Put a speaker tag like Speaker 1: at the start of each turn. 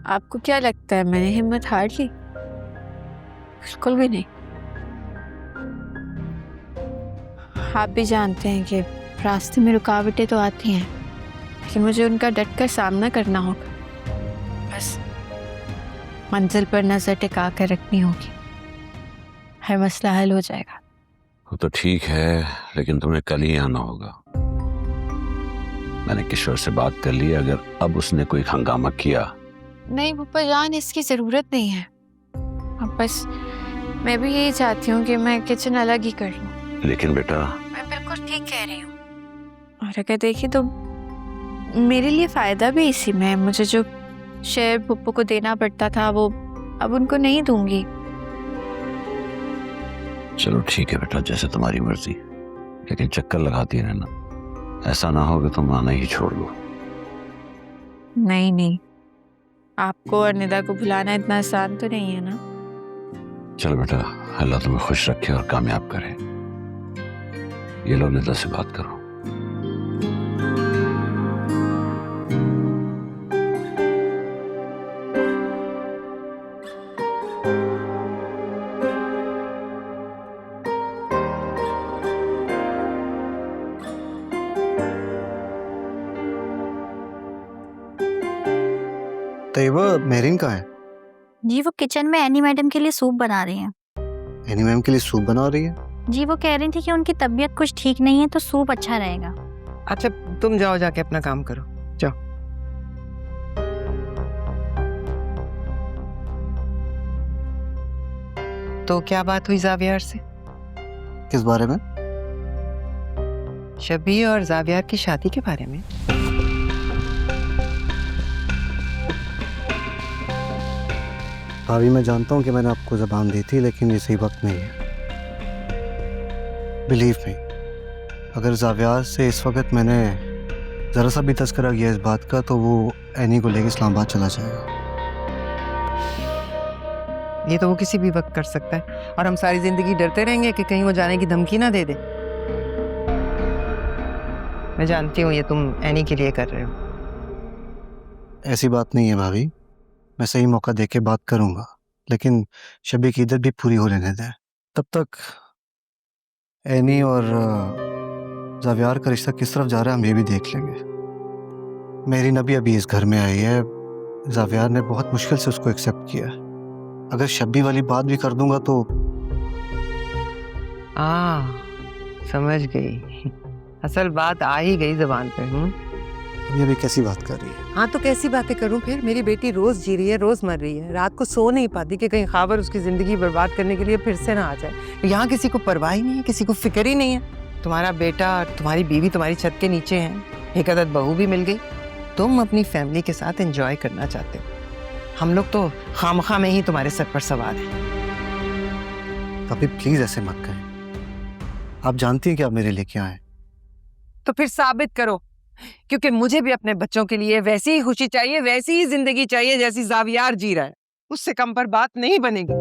Speaker 1: आपको क्या लगता है मैंने हिम्मत हार ली? बिल्कुल भी नहीं। आप भी जानते हैं कि रास्ते में रुकावटें तो आती हैं, लेकिन मुझे उनका डटकर सामना करना होगा। बस मंजिल पर नजर टिका कर रखनी होगी, हर मसला हल हो जाएगा।
Speaker 2: वो तो ठीक है, लेकिन तुम्हें कल ही आना होगा। मैंने किशोर से बात कर ली, अगर अब उसने कोई हंगामा किया।
Speaker 1: नहीं फूफा जान, इसकी जरूरत नहीं है। अब बस मैं भी यही चाहती हूँ कि मैं किचन अलग ही कर लूँ।
Speaker 2: लेकिन बेटा,
Speaker 1: मैं बिल्कुल ठीक कह रही हूँ, और अगर देखिए तो मेरे लिए फायदा भी इसी में है। मुझे जो शेयर फूफो को देना पड़ता था वो अब उनको नहीं दूंगी।
Speaker 2: चलो ठीक है बेटा, जैसे तुम्हारी मर्जी, लेकिन चक्कर लगाती रहना। ऐसा ना हो कि तुम आना ही छोड़ दो।
Speaker 1: नहीं नहीं, आपको और निदा को भुलाना इतना आसान तो नहीं है ना।
Speaker 2: चलो बेटा, अल्लाह तुम्हें खुश रखे और कामयाब करे। ये लो, निदा से बात करो।
Speaker 3: तैयबा, मेहरीन कहाँ है?
Speaker 4: जी वो किचन में एनी मैडम के लिए सूप बना रही हैं।
Speaker 3: एनी मैम के लिए सूप बना रही है?
Speaker 4: जी वो कह रही थी कि उनकी तबीयत कुछ ठीक नहीं है तो सूप अच्छा रहेगा।
Speaker 5: अच्छा तुम जाओ, जाके अपना काम करो, जाओ। तो क्या बात हुई जावियार से?
Speaker 3: किस बारे में?
Speaker 5: शबी और जावियार की शादी के बारे में।
Speaker 3: भाभी, मैं जानता हूँ कि मैंने आपको ज़बान दी थी, लेकिन ये सही वक्त नहीं है। बिलीव मी, अगर जावियार से इस वक्त मैंने ज़रा सा भी तज़किरा किया इस बात का तो वो एनी को लेकर इस्लामाबाद चला जाएगा।
Speaker 5: ये तो वो किसी भी वक्त कर सकता है, और हम सारी जिंदगी डरते रहेंगे कि कहीं वो जाने की धमकी ना दे दे। मैं जानती हूँ ये तुम एनी के लिए कर रहे हो।
Speaker 3: ऐसी बात नहीं है भाभी, मैं सही मौका देके बात करूँगा, लेकिन शबी की इद्दत भी पूरी हो लेने दें। तब तक एनी और जावियार का रिश्ता किस तरफ जा रहा है हम ये भी देख लेंगे। मेरी नबी अभी इस घर में आई है, जावियार ने बहुत मुश्किल से उसको एक्सेप्ट किया। अगर शबी वाली बात भी कर दूंगा तो
Speaker 5: समझ गई, असल बात आ ही गई जबान पे।
Speaker 3: ये अभी कैसी बात कर रही है?
Speaker 5: हाँ तो कैसी बातें करूं फिर? मेरी बेटी रोज जी रही है, रोज मर रही है, रात को सो नहीं पाती कि कहीं खाबर उसकी जिंदगी बर्बाद करने के लिए फिर से ना आ जाए। यहाँ किसी को परवाह ही नहीं है, किसी को फिक्र ही नहीं है। तुम्हारा बेटा और तुम्हारी बीवी तुम्हारी छत के नीचे हैं, एक अदद बहू भी मिल गई। तुम अपनी फैमिली के साथ एंजॉय करना चाहते हो, हम लोग तो खामखा में ही तुम्हारे सर पर सवार हैं।
Speaker 3: अभी प्लीज ऐसे मत कहें, आप जानती हैं कि आप मेरे लिए क्या है।
Speaker 5: तो फिर साबित करो, क्योंकि मुझे भी अपने बच्चों के लिए वैसी ही खुशी चाहिए, वैसी ही जिंदगी चाहिए जैसी जावियार जी रहा है। उससे कम पर बात नहीं बनेगी।